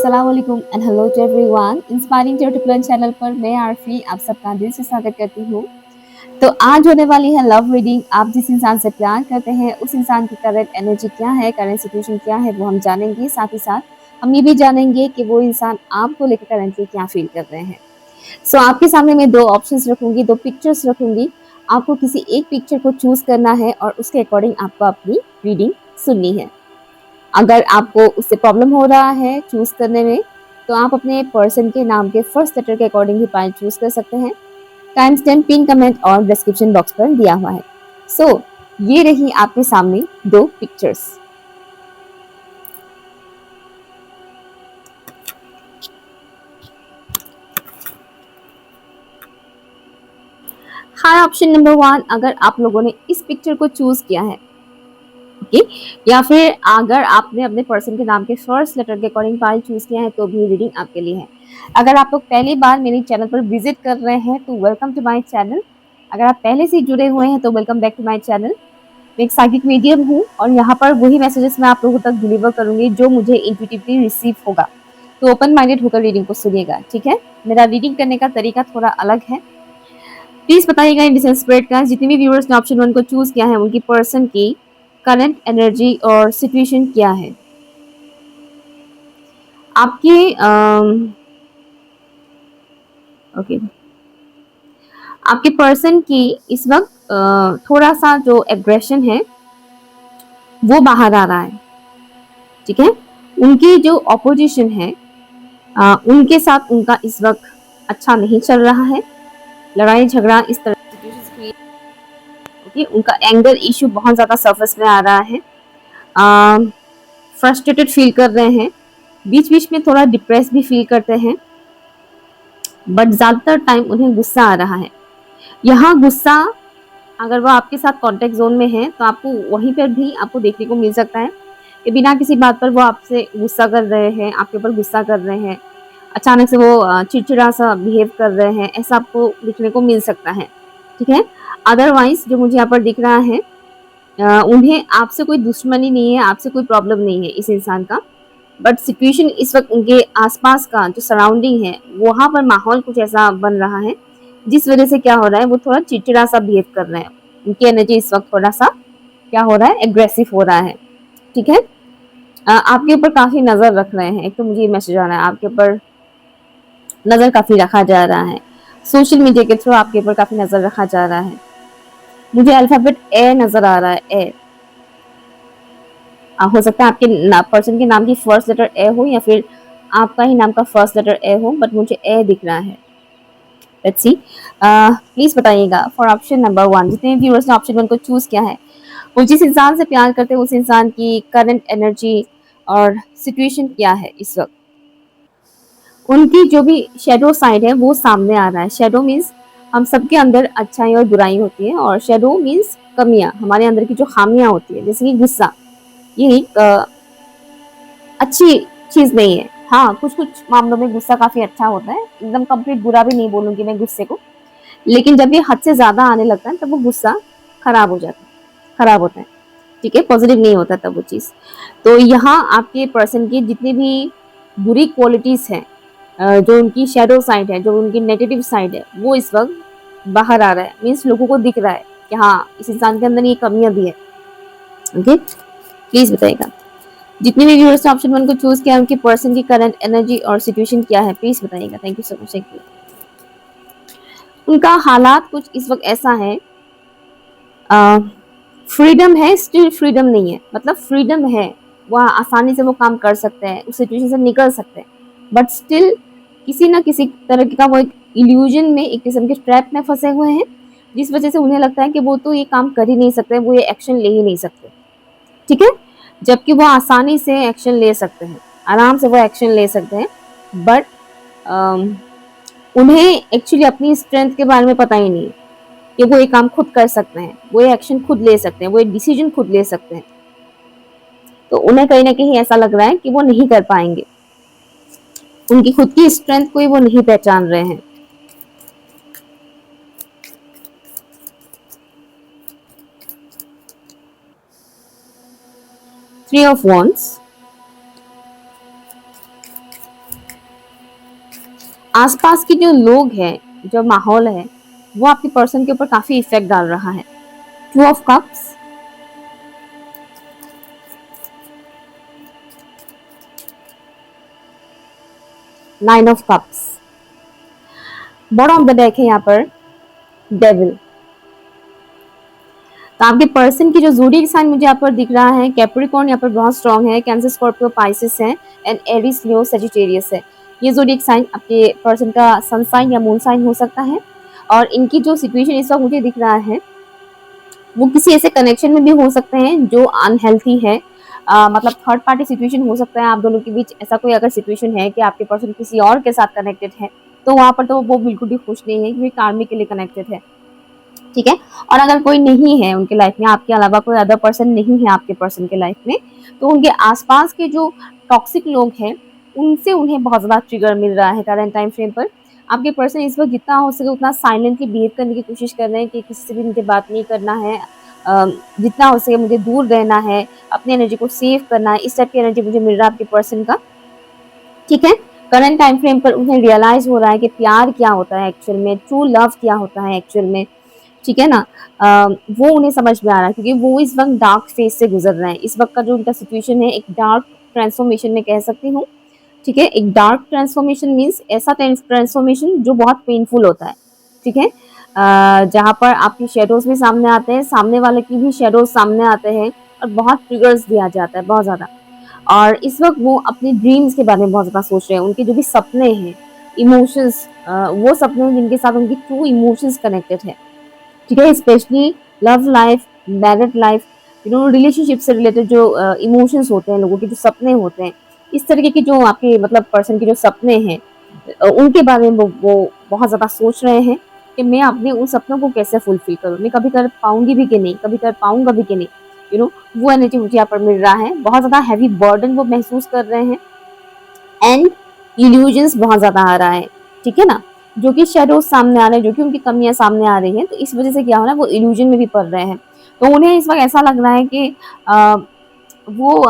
अस्सलाम वालेकुम and hello to everyone. Inspiring tutorial channel पर मैं आरफी आप सबका दिल से स्वागत करती हूँ। तो आज होने वाली है लव रीडिंग। आप जिस इंसान से प्यार करते हैं उस इंसान की करंट एनर्जी क्या है, करंट सिचुएशन क्या है, वो हम जानेंगे। साथ ही साथ हम ये भी जानेंगे कि वो इंसान आपको लेकर करंटली क्या फील कर रहे हैं। सो आपके सामने मैं दो ऑप्शंस रखूंगी, दो पिक्चर्स रखूंगी। आपको किसी एक पिक्चर को चूज करना है और उसके अकॉर्डिंग आपको अपनी रीडिंग सुननी है। अगर आपको उससे प्रॉब्लम हो रहा है चूज करने में, तो आप अपने पर्सन के नाम के फर्स्ट लेटर के अकॉर्डिंग ही पाइल चूज कर सकते हैं। टाइम स्टैम्प, पिन कमेंट और डिस्क्रिप्शन बॉक्स पर दिया हुआ है। सो ये रही आपके सामने दो पिक्चर्स। हाँ, ऑप्शन नंबर 1, अगर आप लोगों ने इस पिक्चर को चूज किया है, ओके, या फिर अगर आपने अपने पर्सन के नाम के फर्स्ट लेटर के अकॉर्डिंग फाइल चूज किया है, तो भी रीडिंग आपके लिए है। अगर आप लोग पहली बार मेरे चैनल पर विजिट कर रहे हैं तो वेलकम टू माय चैनल। अगर आप पहले से जुड़े हुए हैं तो welcome back to my channel. मैं एक साइकिक मीडियम हूँ और यहाँ पर वही मैसेजेस मैं आप लोगों तक डिलीवर करूंगी जो मुझे इंट्यूटिवली रिसीव होगा। तो ओपन माइंडेड होकर रीडिंग को सुनिएगा, ठीक है। मेरा रीडिंग करने का तरीका थोड़ा अलग है। प्लीज बताइएगा इन डिसेंट स्प्रेड का जितने भी व्यूअर्स ने ऑप्शन 1 को चूज किया है उनकी पर्सन की करंट एनर्जी और सिचुएशन क्या है। आपकी ओके, आपके पर्सन की इस वक्त थोड़ा सा जो एग्रेशन है वो बाहर आ रहा है, ठीक है। उनकी जो ऑपोजिशन है, उनके साथ उनका इस वक्त अच्छा नहीं चल रहा है। लड़ाई झगड़ा इस तरह की, ओके, उनका एंगर इश्यू बहुत ज्यादा सरफेस में आ रहा है। फ्रस्ट्रेटेड फील कर रहे हैं, बीच बीच में थोड़ा डिप्रेस भी फील करते हैं, बट ज्यादातर टाइम उन्हें गुस्सा आ रहा है। यहाँ गुस्सा, अगर वो आपके साथ कॉन्टेक्ट जोन में है तो आपको वहीं पर भी आपको देखने को मिल सकता है कि बिना किसी बात पर वो आपसे गुस्सा कर रहे हैं, आपके ऊपर गुस्सा कर रहे हैं। अचानक से वो चिड़चिड़ा सा बिहेव कर रहे हैं, ऐसा आपको देखने को मिल सकता है, ठीक है। अदरवाइज जो मुझे यहाँ पर दिख रहा है, उन्हें आपसे कोई दुश्मनी नहीं है, आपसे कोई प्रॉब्लम नहीं है इस इंसान का। बट सिचुएशन इस वक्त उनके आसपास का जो सराउंडिंग है वहां पर माहौल कुछ ऐसा बन रहा है जिस वजह से क्या हो रहा है, वो थोड़ा चिड़चिड़ा सा बिहेव कर रहे हैं। उनकी एनर्जी इस वक्त थोड़ा सा क्या हो रहा है, एग्रेसिव हो रहा है, ठीक है। आपके ऊपर काफी नजर रख रहे हैं। एक तो मुझे ये मैसेज आ रहा है आपके ऊपर नजर काफी रखा जा रहा है, सोशल मीडिया के थ्रू आपके ऊपर काफी नजर रखा जा रहा है। मुझे अल्फाबेट ए नजर आ रहा है, ए। हो सकता है आपके पर्सन के नाम की फर्स्ट लेटर ए हो या फिर आपका ही नाम का फर्स्ट लेटर ए हो, बट मुझे ए दिख रहा है। लेट्स सी, प्लीज बताइएगा फॉर ऑप्शन नंबर 1, जितने व्यूअर्स ने ऑप्शन 1 को चूज किया है वो जिस इंसान से प्यार करते हैं उस इंसान की करंट एनर्जी और सिचुएशन क्या है इस वक्त। उनकी जो भी शेडो साइड है वो सामने आ रहा है। शेडो मीन्स हम सबके अंदर अच्छाई और बुराई होती है, और शेडो मीन्स कमियां, हमारे अंदर की जो खामियां होती है, जैसे कि गुस्सा। ये एक अच्छी चीज नहीं है। हाँ, कुछ कुछ मामलों में गुस्सा काफी अच्छा होता है, एकदम कंप्लीट बुरा भी नहीं बोलूंगी मैं गुस्से को। लेकिन जब ये हद से ज्यादा आने लगता है तब वो गुस्सा खराब हो जाता है, खराब होता है, ठीक है, पॉजिटिव नहीं होता तब वो चीज। तो यहाँ आपके पर्सन की जितनी भी बुरी क्वालिटीज हैं, जो उनकी शेडो साइड है, जो उनकी नेगेटिव साइड है, वो इस वक्त बाहर आ रहा है। मीन्स लोगों को दिख रहा है कि हाँ, इस इंसान के अंदर ये कमियां भी है। ओके, प्लीज बताइएगा जितने भी व्यूअर्स ने ऑप्शन 1 को चूज किया उनकी पर्सन की करंट एनर्जी और सिचुएशन क्या है, प्लीज बताइएगा। Thank you so much, thank you. उनका हालात कुछ इस वक्त ऐसा है, फ्रीडम है, स्टिल फ्रीडम नहीं है। मतलब फ्रीडम है, वह आसानी से वो काम कर सकते हैं, उस सिचुएशन से निकल सकते हैं, बट स्टिल किसी ना किसी तरह का वो एक इल्यूजन में, एक किस्म के ट्रैप में फंसे हुए हैं, जिस वजह से उन्हें लगता है कि वो तो ये काम कर ही नहीं सकते, वो ये एक्शन ले ही नहीं सकते, ठीक है। जबकि वो आसानी से एक्शन ले सकते हैं, आराम से वो एक्शन ले सकते हैं, बट उन्हें एक्चुअली अपनी स्ट्रेंथ के बारे में पता ही नहीं है कि वो ये काम खुद कर सकते हैं, वो ये एक्शन खुद ले सकते हैं, वो एक डिसीजन खुद ले सकते हैं। तो उन्हें कहीं ना कहीं ऐसा लग रहा है कि वो नहीं कर पाएंगे, उनकी खुद की स्ट्रेंथ को ही वो नहीं पहचान रहे हैं। थ्री ऑफ वॉन्ड्स, आसपास के जो लोग हैं, जो माहौल है, वो आपके पर्सन के ऊपर काफी इफेक्ट डाल रहा है। Two of cups, nine of cups, bottom of the deck है यहाँ पर डेविल। तो आपके पर्सन की जो ज़ोडिएक साइन मुझे यहाँ पर दिख रहा है, कैप्रिकॉर्न यहाँ पर बहुत स्ट्रांग है, कैंसर, स्कॉर्पियो, पाइसेस है एंड एरीज, लियो, सजिटेरियस है। ये ज़ोडिएक साइन आपके पर्सन का सन साइन या मून साइन हो सकता है। और इनकी जो सिचुएशन इस वक्त मुझे दिख रहा है, वो किसी ऐसे कनेक्शन में भी हो सकते हैं जो अनहेल्थी है। मतलब थर्ड पार्टी सिचुएशन हो सकता है आप दोनों के बीच। ऐसा कोई अगर सिचुएशन है कि आपके पर्सन किसी और के साथ कनेक्टेड है, तो वहां पर तो वो बिल्कुल भी खुश नहीं है, क्योंकि कार्मिक के लिए कनेक्टेड है। ठीक है। और अगर कोई नहीं है उनके लाइफ में, आपके अलावा कोई अदर पर्सन नहीं है आपके पर्सन के लाइफ में, तो उनके आसपास के जो टॉक्सिक लोग हैं, उनसे उन्हें बहुत ज्यादा ट्रिगर मिल रहा है करंट टाइम फ्रेम पर। आपके पर्सन इस वक्त जितना हो सके उतना साइलेंटली बिहेव करने की कोशिश कर रहे हैं कि किसी से भी मुझे बात नहीं करना है, जितना हो सके मुझे दूर रहना है, अपनी एनर्जी को सेव करना है। इस टाइप की एनर्जी मुझे मिल रहा है आपके पर्सन का। ठीक है। करंट टाइम फ्रेम पर उन्हें रियलाइज हो रहा है कि प्यार क्या होता है एक्चुअल में, ट्रू लव क्या होता है एक्चुअल में। ठीक है ना। वो उन्हें समझ में आ रहा है, क्योंकि वो इस वक्त डार्क फेज से गुजर रहे हैं। इस वक्त का जो उनका सिचुएशन है, एक डार्क ट्रांसफॉर्मेशन में कह सकती हूँ। ठीक है। एक डार्क ट्रांसफॉर्मेशन मीन्स ऐसा ट्रांसफॉर्मेशन जो बहुत पेनफुल होता है। ठीक है। जहाँ पर आपकी शेडोज भी सामने आते हैं, सामने वाले की भी शेडोज सामने आते हैं, और बहुत ट्रिगर्स दिया जाता है बहुत ज़्यादा। और इस वक्त वो अपने ड्रीम्स के बारे में बहुत ज़्यादा सोच रहे हैं, उनके जो भी सपने हैं, इमोशंस, वो सपने जिनके साथ उनकी ट्रू इमोशंस कनेक्टेड है। ठीक है। Specially love life, married life, relationship से रिलेटेड जो इमोशंस होते हैं, लोगों के जो सपने होते हैं, इस तरीके के जो आपके मतलब पर्सन के जो सपने हैं, उनके बारे में वो बहुत ज़्यादा सोच रहे हैं कि मैं अपने उन सपनों को कैसे फुलफिल करूँ, मैं कभी कर पाऊंगी भी कि नहीं, कभी कर पाऊंगा भी कि नहीं। वो एनर्जी मुझे यहाँ पर मिल रहा है। बहुत ज़्यादा हैवी बर्डन वो महसूस कर रहे हैं, एंड इल्यूजन्स बहुत ज़्यादा आ रहा है। ठीक है ना। जो कि शेडोज सामने आ रहे हैं, जो कि उनकी कमियां सामने आ रही हैं, तो इस वजह से क्या हो रहा है, वो इल्यूजन में भी पड़ रहे हैं। तो उन्हें इस वक्त ऐसा लग रहा है कि वो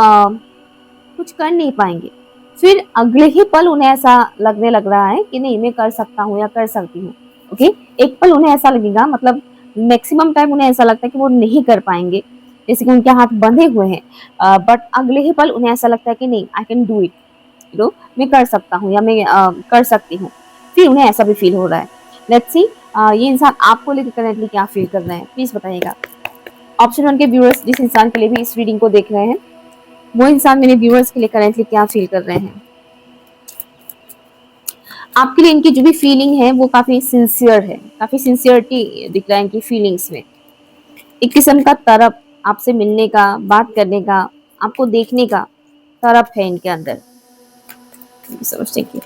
कुछ कर नहीं पाएंगे। फिर अगले ही पल उन्हें ऐसा लगने लग रहा है कि नहीं, मैं कर सकता हूँ या कर सकती हूँ। ओके। एक पल उन्हें ऐसा लगेगा, मतलब मैक्सिमम टाइम उन्हें ऐसा लगता है कि वो नहीं कर पाएंगे, जैसे कि उनके हाथ बंधे हुए हैं। बट अगले ही पल उन्हें ऐसा लगता है कि नहीं, आई कैन डू इट, मैं कर सकता हूँ या मैं कर सकती हूँ। फिर उन्हें ऐसा भी फील हो रहा है। लेट्स सी ये इंसान आपको लेकर करेंटली क्या फील कर रहे हैं, प्लीज बताइएगा। ऑप्शन 1 के व्यूअर्स जिस इंसान के लिए भी इस रीडिंग को देख रहे हैं, वो इंसान मेरे व्यूअर्स के लिए करेंटली क्या फील कर रहे हैं। आपके लिए इनकी जो भी फीलिंग है वो काफी सिंसियर है, काफी सिंसियरिटी दिख रहा है इनकी फीलिंग्स में। एक किस्म का तरफ आपसे मिलने का, बात करने का, आपको देखने का तरफ है इनके अंदर। समझते कि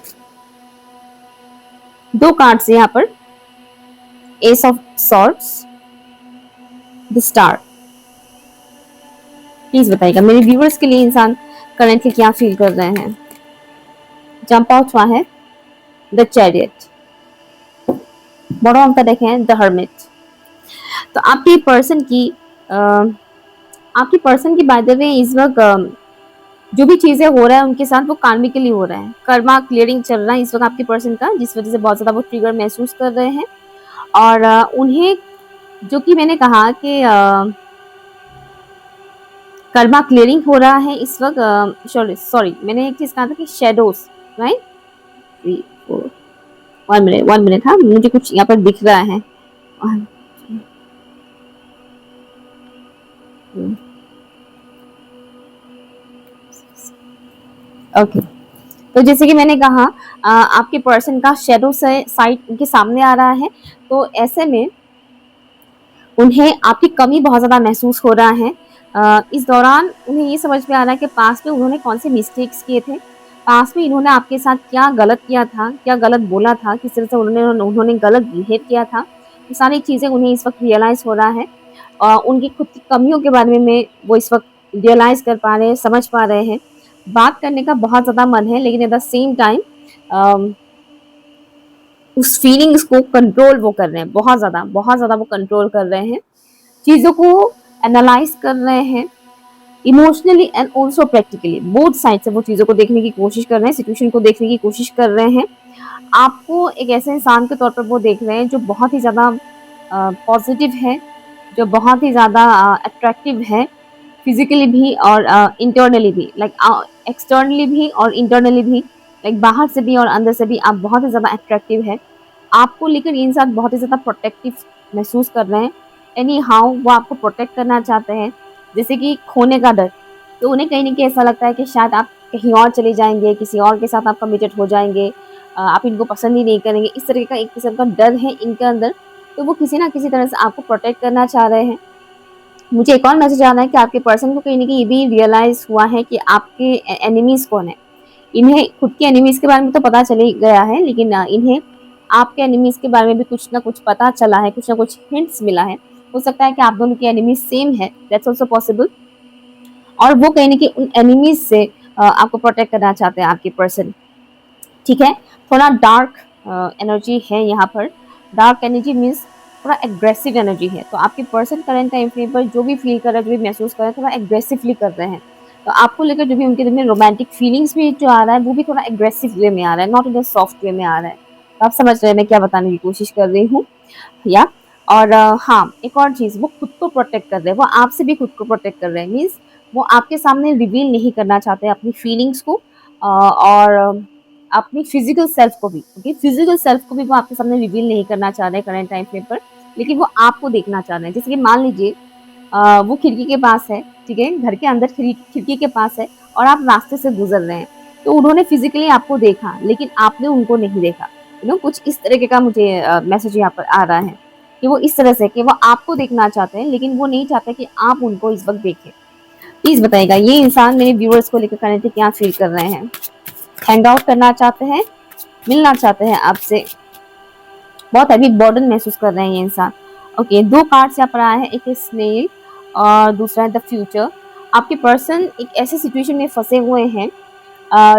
2 कार्ड्स है यहाँ पर, S of swords, the star. Please बताइएगा मेरे व्यूअर्स के लिए इंसान करेंटली क्या फील कर रहे हैं। जंप आउट हुआ है द चैरियट, बॉटम का देखें द हर्मिट। तो आपकी पर्सन की बात करें इस वक्त जो भी चीजें हो रहा है उनके साथ, वो कार्मिकली हो रहा है, कर्मा क्लियरिंग चल रहा है इस वक्त आपके पर्सन का, जिस वजह से बहुत ज्यादा वो ट्रिगर महसूस कर रहे हैं। और उन्हें, जो कि मैंने कहा कि कर्मा क्लियरिंग हो रहा है इस वक्त। सॉरी मैंने एक चीज कहा था कि शेडोज, राइट। 3 4 1 मिनट, हाँ मुझे कुछ यहाँ पर दिख रहा है। ओके। तो जैसे कि मैंने कहा, आपके पर्सन का शेडो से साइड उनके सामने आ रहा है, तो ऐसे में उन्हें आपकी कमी बहुत ज़्यादा महसूस हो रहा है। इस दौरान उन्हें ये समझ में आ रहा है कि पास्ट में उन्होंने कौन से मिस्टेक्स किए थे, पास्ट में इन्होंने आपके साथ क्या गलत किया था, क्या गलत बोला था, किस तरह से उन्होंने गलत बिहेव किया था। ये सारी चीज़ें उन्हें इस वक्त रियलाइज़ हो रहा है। उनकी खुद की कमियों के बारे में वो इस वक्त रियलाइज़ कर पा रहे हैं, समझ पा रहे हैं। बात करने का बहुत ज़्यादा मन है, लेकिन एट द सेम टाइम उस फीलिंग्स को कंट्रोल वो कर रहे हैं, बहुत ज़्यादा वो कंट्रोल कर रहे हैं, चीज़ों को एनालाइज कर रहे हैं emotionally and also practically. Both side से वो चीज़ों को देखने की कोशिश कर रहे हैं, सिचुएशन को देखने की कोशिश कर रहे हैं। आपको एक ऐसे इंसान के तौर पर वो देख रहे हैं जो बहुत ही ज़्यादा पॉजिटिव है, जो बहुत ही ज़्यादा अट्रैक्टिव है, फिजिकली भी और इंटरनली भी, लाइक एक्सटर्नली भी और इंटरनली भी, लाइक बाहर से भी और अंदर से भी आप बहुत ही ज़्यादा अट्रैक्टिव है। आपको लेकर ये इंसान बहुत ही ज़्यादा प्रोटेक्टिव महसूस कर रहे हैं। एनी हाउ वो आपको प्रोटेक्ट करना चाहते हैं, जैसे कि खोने का डर। तो उन्हें कहीं न कहीं ऐसा लगता है कि शायद आप कहीं और चले जाएँगे, किसी और के साथ आप कमिटेड हो जाएँगे, आप इनको पसंद ही नहीं करेंगे। इस तरीके का एक किस्म का डर है इनके अंदर, तो वो किसी न किसी तरह से आपको प्रोटेक्ट करना चाह रहे हैं। मुझे एक और मैसेज आ रहा है कि आपके पर्सन को कहीं न कहीं ये भी रियलाइज़ हुआ है कि आपके एनिमीज़ कौन है। इन्हें खुद के एनिमीज़ के बारे में तो पता चल ही गया है, लेकिन इन्हें आपके एनिमीज़ के बारे में भी कुछ ना कुछ पता चला है, कुछ ना कुछ हिंट्स मिला है। हो सकता है कि आप दोनों के एनिमीज़ सेम है, दैट्स आल्सो पॉसिबल। और वो कहीं न कहीं उन एनिमीज़ से आपको प्रोटेक्ट करना चाहते हैं आपके पर्सन, ठीक है? थोड़ा डार्क एनर्जी है यहाँ पर। डार्क एनर्जी मीन्स थोड़ा एग्रेसिव एनर्जी है। तो आपके पर्सन करंट टाइम फ्रेम पर जो भी फ़ील कर रहा है, जो भी महसूस कर रहा है, थोड़ा एग्रेसिवली कर रहे हैं। तो आपको लेकर जो भी उनके दिल में रोमांटिक फीलिंग्स भी जो आ रहा है, वो भी थोड़ा एग्रेसिव वे में आ रहा है, not in a soft way में आ रहा है। तो आप समझ रहे हैं मैं क्या बताने की कोशिश कर रही हूँ, या और हाँ, एक और चीज़, वो खुद को प्रोटेक्ट कर रहे हैं, वो आपसे भी खुद को प्रोटेक्ट कर रहे हैं। मीन्स वो आपके सामने रिवील नहीं करना चाहते अपनी फीलिंग्स को, और अपनी फिजिकल सेल्फ को भी, ओके, फिजिकल सेल्फ को भी वो आपके सामने रिवील नहीं करना चाह रहे हैं करंट टाइम फ्रेम पर, लेकिन वो आपको देखना चाह रहे हैं। जैसे कि मान लीजिए वो खिड़की के पास है, ठीक है, घर के अंदर खिड़की के पास है और आप रास्ते से गुजर रहे हैं, तो उन्होंने फिजिकली आपको देखा लेकिन आपने उनको नहीं देखा। कुछ इस तरीके का मुझे मैसेज यहाँ पर आ रहा है कि वो इस तरह से कि वो आपको देखना चाहते हैं लेकिन वो नहीं चाहते कि आप उनको इस वक्त देखें। प्लीज बताइएगा ये इंसान मेरे व्यूअर्स को लेकर करंटली क्या फील कर रहे हैं? हैंग आउट करना चाहते हैं, मिलना चाहते हैं आपसे, बहुत हैवी बर्डन महसूस कर रहे हैं ये इंसान। ओके, दो कार्ड्स यहाँ पर आए हैं, एक है स्नेल और दूसरा है द फ्यूचर। आपके पर्सन एक ऐसे सिचुएशन में फंसे हुए हैं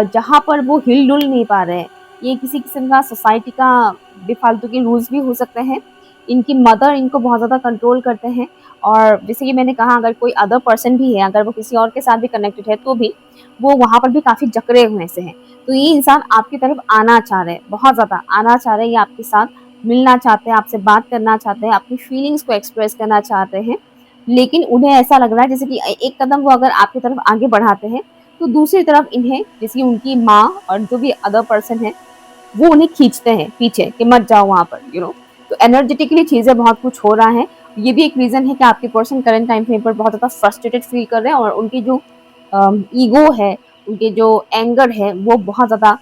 जहाँ पर वो हिल डुल नहीं पा रहे हैं। ये किसी किस्म का सोसाइटी का बेफालतू के रूल्स भी हो सकते हैं। इनकी मदर इनको बहुत ज़्यादा कंट्रोल करते हैं, और जैसे कि मैंने कहा अगर कोई अदर पर्सन भी है, अगर वो किसी और के साथ भी कनेक्टेड है तो भी वो वहाँ पर भी काफ़ी जकड़े हुए से हैं। तो ये इंसान आपकी तरफ आना चाह रहे हैं, बहुत ज़्यादा आना चाह रहे हैं, ये आपके साथ मिलना चाहते हैं, आपसे बात करना चाहते हैं, अपनी फीलिंग्स को एक्सप्रेस करना चाहते हैं। लेकिन उन्हें ऐसा लग रहा है जैसे कि एक कदम वो अगर आपकी तरफ आगे बढ़ाते हैं तो दूसरी तरफ इन्हें, जैसे कि उनकी माँ और जो भी अदर पर्सन है, वो उन्हें खींचते हैं पीछे कि मत जाओ वहाँ पर, तो एनर्जेटिकली चीज़ें बहुत कुछ हो रहा है। ये भी एक रीज़न है कि आपके पर्सन करंट टाइम फ्रेम पर बहुत ज़्यादा फ्रस्ट्रेटेड फील कर रहे हैं, और उनकी जो ईगो है, उनके जो एंगर है, वो बहुत ज़्यादा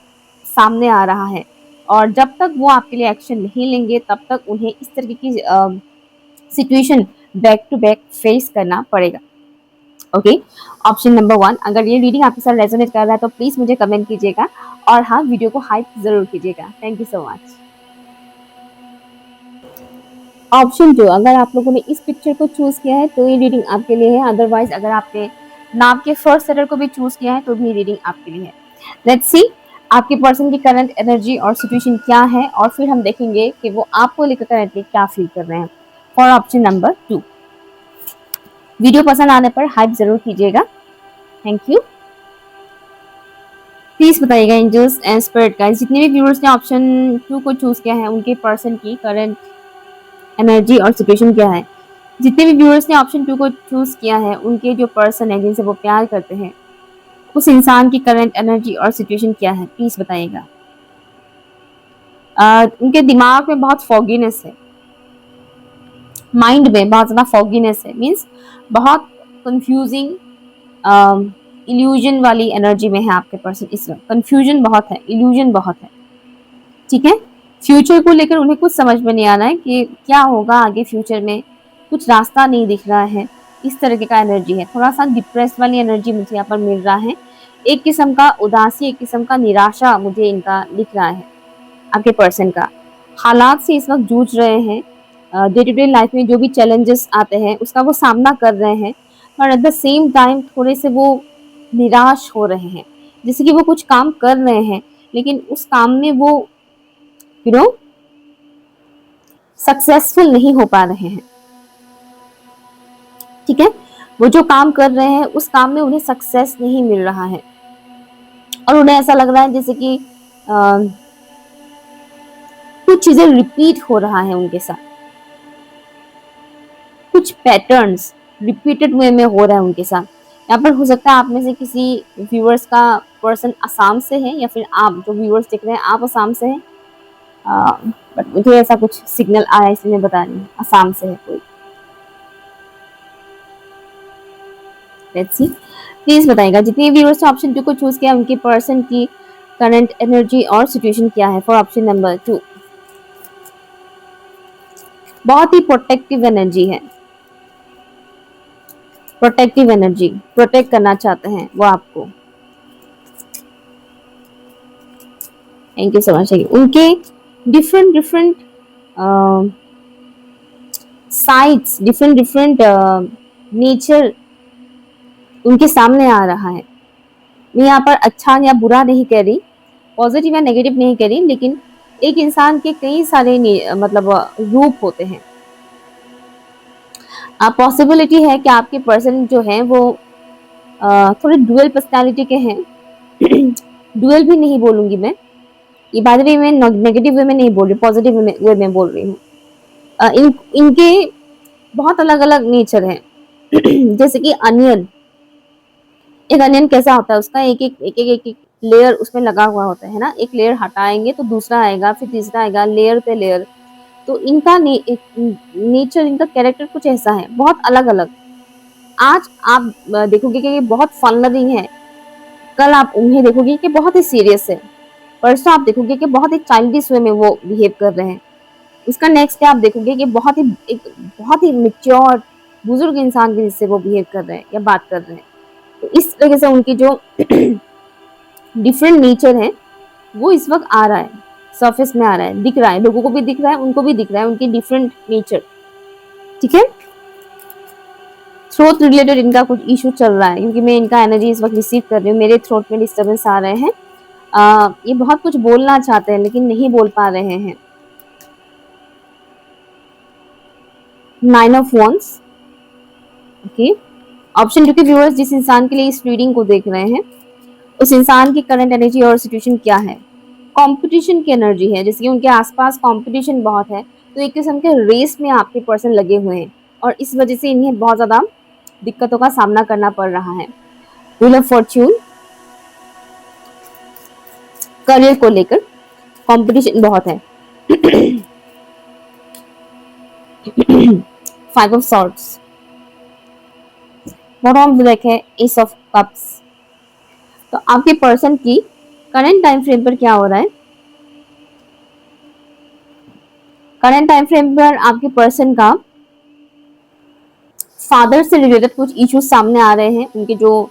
सामने आ रहा है। और जब तक वो आपके लिए एक्शन नहीं लेंगे तब तक उन्हें इस तरीके की situation back to back face करना पड़ेगा। ओके, ऑप्शन नंबर 1, अगर ये रीडिंग आपके साथ रेजोनेट कर रहा है तो प्लीज़ मुझे कमेंट कीजिएगा, और हाँ, वीडियो को हाइप ज़रूर कीजिएगा। Thank you so much. Option 2, अगर आप लोगों ने इस पिक्चर को चूज़ किया है तो ये रीडिंग आपके लिए है, अदरवाइज अगर आपने नाम के फर्स्ट लेटर को भी चूज़ किया है तो भी रीडिंग आपके लिए है। लेट्स सी आपके पर्सन की करंट एनर्जी और सिचुएशन क्या है, और फिर हम देखेंगे कि वो आपको लेकर करंटली क्या फील कर रहे हैं। फॉर ऑप्शन नंबर 2, वीडियो पसंद आने पर हाइप ज़रूर कीजिएगा। Thank you. प्लीज़ बताइएगा एंजल्स एंड स्पिरिट गाइस, जितने भी व्यूअर्स ने ऑप्शन 2 को चूज़ किया है उनके पर्सन की करंट एनर्जी और सिचुएशन क्या है। जितने भी व्यूअर्स ने ऑप्शन 2 को चूज़ किया है उनके जो पर्सन है, जिनसे वो प्यार करते हैं, उस इंसान की करंट एनर्जी और सिचुएशन क्या है, प्लीज़ बताइएगा। उनके दिमाग में बहुत फॉगीनेस है, माइंड में बहुत ज़्यादा फॉगीनेस है, मीन्स बहुत कंफ्यूजिंग इल्यूजन वाली एनर्जी में है आपके पर्सन। इस वक्त कंफ्यूजन बहुत है, इल्यूजन बहुत है, ठीक है। फ्यूचर को लेकर उन्हें कुछ समझ में नहीं आ रहा है कि क्या होगा आगे फ्यूचर में, कुछ रास्ता नहीं दिख रहा है, इस तरीके का एनर्जी है। थोड़ा सा डिप्रेस वाली एनर्जी मुझे यहाँ पर मिल रहा है, एक किस्म का उदासी, एक किस्म का निराशा मुझे इनका दिख रहा है। आपके पर्सन का हालात से इस वक्त जूझ रहे हैं, डे टू डे लाइफ में जो भी चैलेंजेस आते हैं उसका वो सामना कर रहे हैं, और एट द सेम टाइम थोड़े से वो निराश हो रहे हैं। जैसे कि वो कुछ काम कर रहे हैं लेकिन उस काम में वो यू नो सक्सेसफुल नहीं हो पा रहे हैं, ठीक है। वो जो काम कर रहे हैं उस काम में उन्हें सक्सेस नहीं मिल रहा है, और उन्हें ऐसा लग रहा है जैसे कि कुछ चीजें रिपीट हो रहा है उनके साथ, कुछ पैटर्न्स रिपीटेड वे में हो रहा है उनके साथ। यहाँ पर हो सकता है आप में से किसी व्यूअर्स का पर्सन असम से है, या फिर आप जो व्यूअर्स देख रहे हैं आप असम से हैं। बट मुझे ऐसा कुछ सिग्नल आया इसलिए मैं बता रही हूँ असम से है कोई। लेट्स सी, प्लीज बताइएगा जितने व्यूअर्स ऑप्शन 2 को चूज किया उनके पर्सन की करंट एनर्जी और सिचुएशन क्या है फॉर ऑप्शन नंबर 2। बहुत ही प्रोटेक्टिव एनर्जी है, प्रोटेक्टिव एनर्जी, प्रोटेक्ट करना चाहते हैं वो आपको। Thank you so much. उनके different different sides, different different nature उनके सामने आ रहा है। मैं यहाँ पर अच्छा या बुरा नहीं कह रही, पॉजिटिव या नेगेटिव नहीं कह रही, लेकिन एक इंसान के कई सारे मतलब रूप होते हैं। पॉसिबिलिटी है कि आपके पर्सन जो है वो थोड़े डुअल पर्सनालिटी के हैं। डुअल भी नहीं बोलूंगी मैं, ये बात भी मैं नेगेटिव वे में नहीं बोल रही, पॉजिटिव वे में बोल रही हूँ। इनके बहुत अलग अलग नेचर है। जैसे कि अनियन, एक अनियन कैसा होता है, उसका एक लेयर उसमें लगा हुआ होता है ना, एक लेयर हटाएंगे तो दूसरा आएगा, फिर तीसरा आएगा, लेयर पे लेयर। तो इनका नेचर, इनका कैरेक्टर कुछ ऐसा है, बहुत अलग अलग। आज आप देखोगे कि ये बहुत फन लविंग है, कल आप उन्हें देखोगे कि बहुत ही सीरियस है, परसों आप देखोगे कि बहुत ही चाइल्डिश वे में वो बिहेव कर रहे हैं, उसका नेक्स्ट डे आप देखोगे कि बहुत ही मैच्योर बुजुर्ग इंसान के जिससे वो बिहेव कर रहे हैं या बात कर रहे हैं। तो इस तरह से उनकी जो डिफरेंट नेचर है वो इस वक्त आ रहा है, सरफेस में आ रहा है, दिख रहा है, लोगों को भी दिख रहा है, उनको भी दिख रहा है, उनकी डिफरेंट नेचर। ठीक है, थ्रोट रिलेटेड इनका कुछ इशू चल रहा है, क्योंकि मैं इनका एनर्जी इस वक्त रिसीव कर रही हूँ, मेरे थ्रोट में डिस्टर्बेंस आ रहे हैं। ये बहुत कुछ बोलना चाहते हैं लेकिन नहीं बोल पा रहे हैं। 9 ऑफ वॉन्ड्स। ओके, ऑप्शन 2 के व्यूअर्स जिस इंसान के लिए इस रीडिंग को देख रहे हैं उस इंसान की करंट एनर्जी और सिचुएशन क्या है। कंपटीशन की एनर्जी है, जैसे कि उनके आसपास कंपटीशन बहुत है, तो एक किस्म के रेस में आपके पर्सन लगे हुए हैं और इस वजह से इन्हें बहुत ज्यादा दिक्कतों का सामना करना पड़ रहा है। व्हील ऑफ फॉर्च्यून, करियर को लेकर कंपटीशन बहुत है। 5 ऑफ सॉर्ड्स, बॉटम ब्लैक है, एस ऑफ कप्स। तो आपके पर्सन की करंट टाइम फ्रेम पर क्या हो रहा है, करंट टाइम फ्रेम पर आपके पर्सन का फादर से रिलेटेड कुछ इश्यूज सामने आ रहे हैं। उनके जो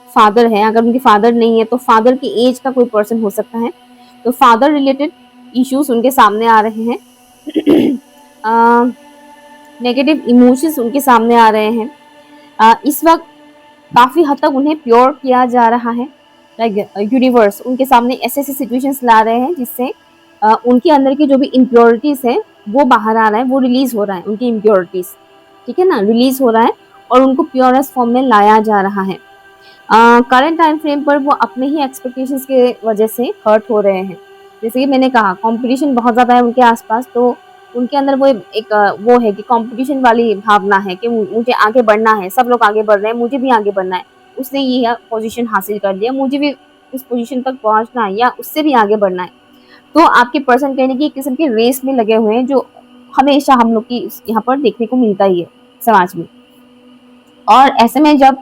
फादर है, अगर उनके फादर नहीं है तो फादर की एज का कोई पर्सन हो सकता है, तो फादर रिलेटेड इश्यूज उनके सामने आ रहे हैं। नेगेटिव इमोशंस उनके सामने आ रहे हैं। इस वक्त काफी हद तक उन्हें प्योर किया जा रहा है, लाइक यूनिवर्स उनके सामने ऐसे ऐसे सिचुएशंस ला रहे हैं जिससे उनके अंदर की जो भी इम्प्योरिटीज है वो बाहर आ रहा है, वो रिलीज हो रहा है, उनकी इम्प्योरिटीज, ठीक है ना, रिलीज हो रहा है और उनको प्योरेस्ट फॉर्म में लाया जा रहा है। करंट टाइम फ्रेम पर वो अपने ही एक्सपेक्टेशंस के वजह से हर्ट हो रहे हैं। जैसे कि मैंने कहा कंपटीशन बहुत ज़्यादा है उनके आसपास, तो उनके अंदर वो एक वो है कि कंपटीशन वाली भावना है कि मुझे आगे बढ़ना है, सब लोग आगे बढ़ रहे हैं, मुझे भी आगे बढ़ना है, उसने ये पोजीशन हासिल कर लिया, मुझे भी उस पोजीशन तक पहुंचना है या उससे भी आगे बढ़ना है। तो आपके पर्सन कहने की एक किस्म के रेस में लगे हुए हैं, जो हमेशा हम लोग की यहाँ पर देखने को मिलता ही है समाज में। और ऐसे में जब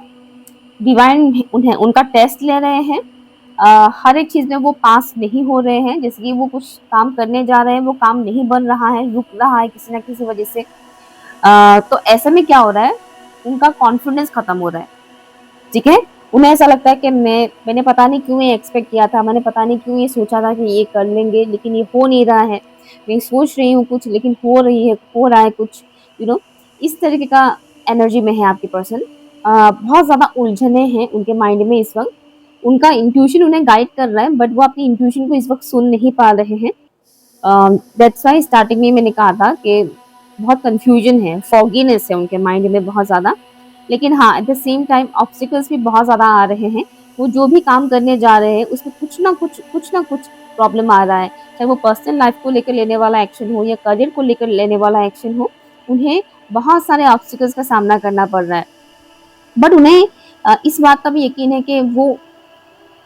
डिवाइन उन्हें उनका टेस्ट ले रहे हैं, हर एक चीज़ में वो पास नहीं हो रहे हैं, जैसे कि वो कुछ काम करने जा रहे हैं, वो काम नहीं बन रहा है, रुक रहा है किसी ना किसी वजह से। तो ऐसे में क्या हो रहा है, उनका कॉन्फिडेंस खत्म हो रहा है। ठीक है, उन्हें ऐसा लगता है कि मैंने पता नहीं क्यों ये एक्सपेक्ट किया था, मैंने पता नहीं क्यों ये सोचा था कि ये कर लेंगे, लेकिन ये हो नहीं रहा है। मैं सोच रही हूँ कुछ लेकिन हो रहा है कुछ, इस तरीके का एनर्जी में है आपके पर्सन। बहुत ज़्यादा उलझने हैं उनके माइंड में इस वक्त, उनका इंट्यूशन उन्हें गाइड कर रहा है बट वो अपनी इंट्यूशन को इस वक्त सुन नहीं पा रहे हैं। दैट्स व्हाई स्टार्टिंग में मैंने कहा था कि बहुत कंफ्यूजन है, फॉगीनेस है उनके माइंड में बहुत ज़्यादा। लेकिन हाँ, at the same time obstacles भी बहुत ज़्यादा आ रहे हैं। वो जो भी काम करने जा रहे हैं उसमें कुछ ना कुछ प्रॉब्लम आ रहा है, चाहे वो पर्सनल लाइफ को लेकर लेने वाला एक्शन हो या करियर को लेकर लेने वाला एक्शन हो, उन्हें बहुत सारे ऑब्स्टिकल्स का सामना करना पड़ रहा है। बट उन्हें इस बात का भी यकीन है कि वो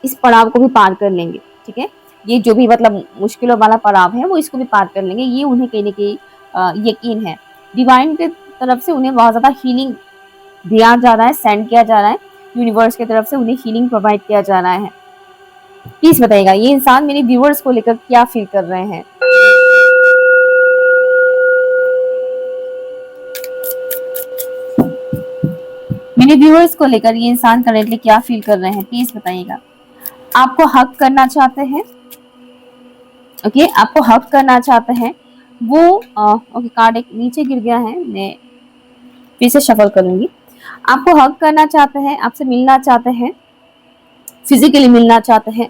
इस पड़ाव को भी पार कर लेंगे, ठीक है? ये जो भी मतलब मुश्किलों वाला पड़ाव है, वो इसको भी पार कर लेंगे, ये उन्हें कहीं न कहीं यकीन है। डिवाइन की तरफ से उन्हें बहुत ज़्यादा हीलिंग दिया जा रहा है, सेंड किया जा रहा है, यूनिवर्स की तरफ से उन्हें हीलिंग प्रोवाइड किया जा रहा है। प्लीज़ बताइएगा ये इंसान मेरे व्यूअर्स को लेकर क्या फ़ील कर रहे हैं? मेरे व्यूअर्स को लेकर ये इंसान करेंटली क्या फ़ील कर रहे हैं? प्लीज़ बताइएगा। आपको हग करना चाहते हैं, ओके, आपको हग करना चाहते हैं। वो ओके, कार्ड एक नीचे गिर गया है, मैं फिर से शफल करूँगी। आपको हग करना चाहते हैं, आपसे मिलना चाहते हैं, फिज़िकली मिलना चाहते हैं।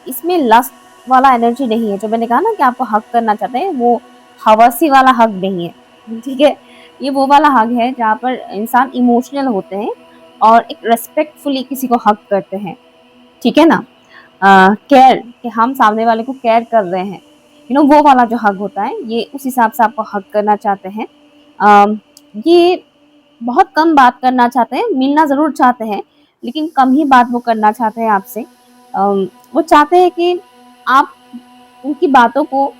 इसमें लस्ट वाला एनर्जी नहीं है, जो मैंने कहा ना कि आपको हग करना चाहते हैं, वो हवसी वाला हग नहीं है, ठीक है? ये वो वाला हग है जहाँ पर इंसान इमोशनल होते हैं और एक रिस्पेक्टफुली किसी को हग करते हैं, ठीक है ना? केयर, कि हम सामने वाले को केयर कर रहे हैं, वो वाला जो हग होता है, ये उस हिसाब से आपको हग करना चाहते हैं। ये बहुत कम बात करना चाहते हैं, मिलना ज़रूर चाहते हैं, लेकिन कम ही बात वो करना चाहते हैं आपसे। वो चाहते हैं कि आप उनकी बातों को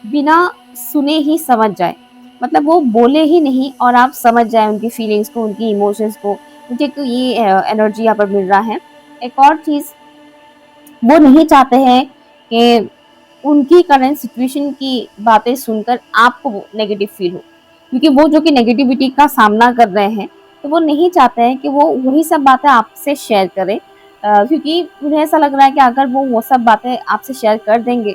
बिना सुने ही समझ जाएँ। मतलब वो बोले ही नहीं और आप समझ जाएँ उनकी फीलिंग्स को, उनकी इमोशंस को। मुझे तो ये एनर्जी यहाँ पर मिल रहा है। एक और चीज़, वो नहीं चाहते हैं कि उनकी करंट सिचुएशन की बातें सुनकर आपको नेगेटिव फील हो, क्योंकि वो जो कि नेगेटिविटी का सामना कर रहे हैं, तो वो नहीं चाहते हैं कि वो वही सब बातें आपसे शेयर करें, क्योंकि उन्हें ऐसा लग रहा है कि अगर वो सब बातें आपसे शेयर कर देंगे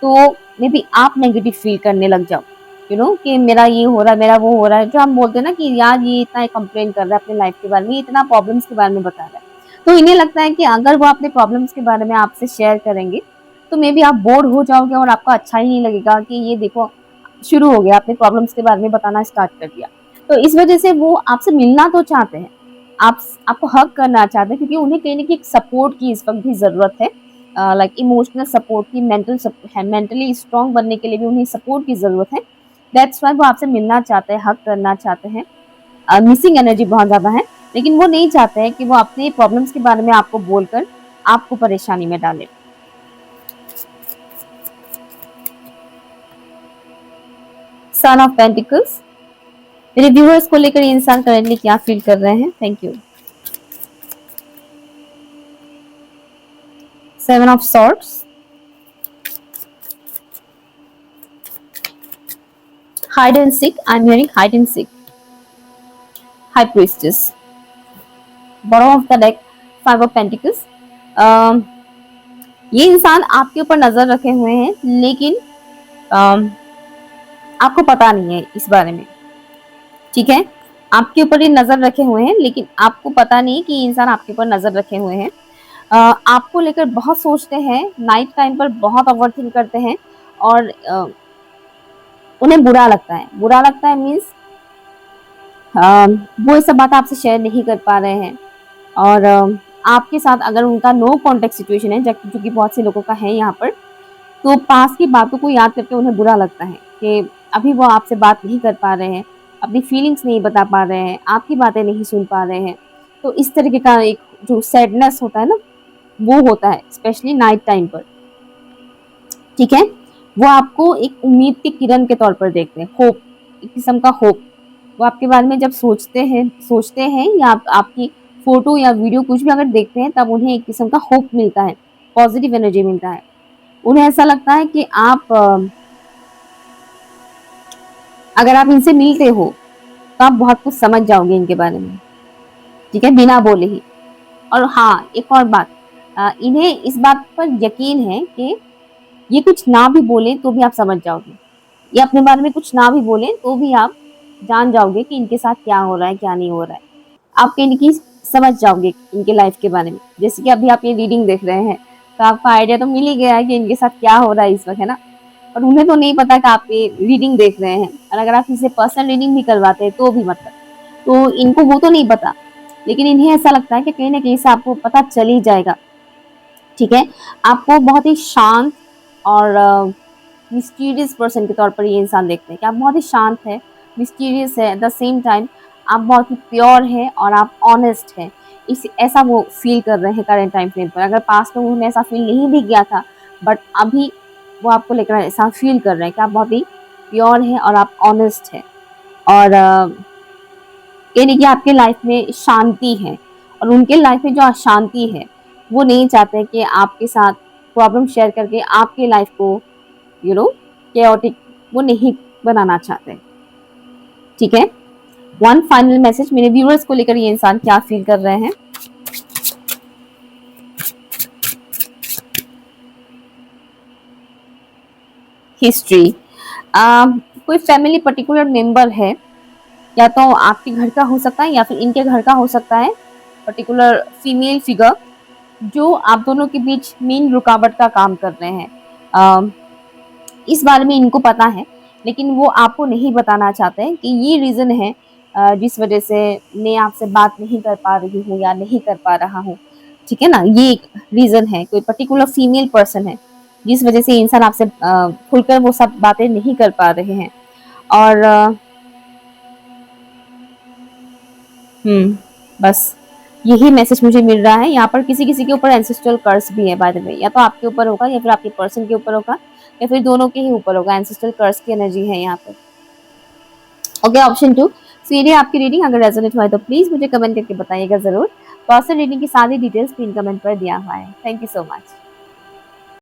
तो मे बी आप नेगेटिव फील करने लग जाओ, कि मेरा ये हो रहा है, मेरा वो हो रहा है। जो हम बोलते हैं ना कि यार ये इतना कंप्लेन कर रहा है अपने लाइफ के बारे में, इतना प्रॉब्लम्स के बारे में बता रहा है, तो इन्हें लगता है कि अगर वो अपने प्रॉब्लम्स के बारे में आपसे शेयर करेंगे तो मे बी आप बोर हो जाओगे और आपको अच्छा ही नहीं लगेगा कि ये देखो शुरू हो गया, अपने प्रॉब्लम्स के बारे में बताना स्टार्ट कर दिया। तो इस वजह से वो आपसे मिलना तो चाहते हैं, आपको हग करना चाहते हैं, क्योंकि उन्हें कहीं ना कहीं सपोर्ट की इस वक्त भी ज़रूरत है, लाइक इमोशनल सपोर्ट की, मेंटली स्ट्रांग बनने के लिए भी उन्हें सपोर्ट की ज़रूरत है। दैट्स वाई वो आपसे मिलना चाहते हैं, हग करना चाहते हैं। मिसिंग एनर्जी बहुत ज़्यादा है, लेकिन वो नहीं चाहते हैं कि वो अपने प्रॉब्लम्स के बारे में आपको बोलकर आपको परेशानी में डाले। सन ऑफ पेंटिकल्स, मेरे व्यूअर्स को लेकर ये इंसान करेंटली क्या फील कर रहे हैं? Thank you. Seven of swords, hide and seek, I am hearing hide and seek, high priestess, bottom of the deck, five of pentacles. ये इंसान आपके ऊपर नजर रखे हुए हैं, लेकिन आपको पता नहीं है इस बारे में, ठीक है? आपके ऊपर ये नजर रखे हुए हैं, लेकिन आपको पता नहीं कि ये इंसान आपके ऊपर नजर रखे हुए हैं। आपको लेकर बहुत सोचते हैं, नाइट टाइम पर बहुत ओवरथिंक करते हैं, और उन्हें बुरा लगता है मीन्स वो ये सब बात आपसे शेयर नहीं कर पा रहे हैं। और आपके साथ अगर उनका नो कॉन्टेक्ट सिचुएशन है, जो कि बहुत से लोगों का है यहाँ पर, तो पास की बातों को याद करके उन्हें बुरा लगता है कि अभी वो आपसे बात नहीं कर पा रहे हैं, अपनी फीलिंग्स नहीं बता पा रहे हैं, आपकी बातें नहीं सुन पा रहे हैं। तो इस तरीके का एक जो सैडनेस होता है ना, वो होता है स्पेशली नाइट टाइम पर, ठीक है? वो आपको एक उम्मीद की किरण के तौर पर देखते हैं, होप, एक किस्म का होप। वो आपके बारे में जब सोचते हैं या आपकी फोटो या वीडियो कुछ भी अगर देखते हैं, तब उन्हें एक किस्म का होप मिलता है, पॉजिटिव एनर्जी मिलता है। उन्हें ऐसा लगता है कि आप अगर आप इनसे मिलते हो तो आप बहुत कुछ समझ जाओगे इनके बारे में, ठीक है, बिना बोले ही। और हाँ, एक और बात, इन्हें इस बात पर यकीन है कि ये कुछ ना भी बोले तो भी आप समझ जाओगे, ये अपने बारे में कुछ ना भी बोले तो भी आप जान जाओगे कि इनके साथ क्या हो रहा है, क्या नहीं हो रहा है। आप इनकी समझ जाओगे इनके लाइफ के बारे में। जैसे कि अभी आप ये रीडिंग देख रहे हैं, तो आपको आइडिया तो मिल ही गया है कि इनके साथ क्या हो रहा है इस वक्त, है ना? और उन्हें तो नहीं पता कि आप ये रीडिंग देख रहे हैं, और अगर आप इसे पर्सनल रीडिंग भी करवाते हैं तो भी मतलब, तो इनको वो तो नहीं पता, लेकिन इन्हें ऐसा लगता है कि कहीं ना कहीं से आपको पता चल ही जाएगा ठीक है। आपको बहुत ही शांत और मिस्टीरियस पर्सन के तौर पर ये इंसान देखते हैं कि आप बहुत ही शांत है, मिस्टीरियस है, एट द सेम टाइम आप बहुत ही प्योर है और आप ऑनेस्ट है। इस ऐसा वो फील कर रहे हैं करंट टाइम फ्रेम पर। अगर पास्ट में उन्हें ऐसा फील नहीं भी किया था, बट अभी वो आपको लेकर ऐसा फील कर रहे हैं कि आप बहुत ही प्योर है और आप ऑनेस्ट है। और यानी कि आपके लाइफ में शांति है, और उनके लाइफ में जो अशांति है वो नहीं चाहते कि आपके साथ प्रॉब्लम शेयर करके आपके लाइफ को chaotic वो नहीं बनाना चाहते। ठीक है। वन फाइनल मैसेज मेरे व्यूअर्स को लेकर ये इंसान क्या फील कर रहे हैं। हिस्ट्री, कोई फैमिली पर्टिकुलर मेंबर है, या तो आपके घर का हो सकता है या फिर इनके घर का हो सकता है, पर्टिकुलर फीमेल फिगर जो आप दोनों के बीच मेन रुकावट का काम कर रहे हैं। इस बारे में इनको पता है, लेकिन वो आपको नहीं बताना चाहते हैं कि ये रीज़न है जिस वजह से मैं आपसे बात नहीं कर पा रही हूँ या नहीं कर पा रहा हूँ। ठीक है ना, ये एक रीज़न है, कोई पर्टिकुलर फीमेल पर्सन है जिस वजह से इंसान आपसे खुलकर वो सब बातें नहीं कर पा रहे हैं। और बस यही मैसेज मुझे मिल रहा है। यहाँ पर किसी किसी के ऊपर एंसेस्ट्रल कर्स भी है बाय द वे, या तो आपके ऊपर होगा या फिर आपके पर्सन के ऊपर होगा या फिर दोनों के ही ऊपर होगा। एंसेस्ट्रल कर्स की एनर्जी है यहाँ पे। Okay, option 2। सो ये आपकी रीडिंग। अगर रेजोनेट हुआ है तो प्लीज मुझे कमेंट करके बताइएगा जरूर। पर्सनल रीडिंग की सारी डिटेल्स पिन कमेंट पर दिया हुआ है। Thank you so much.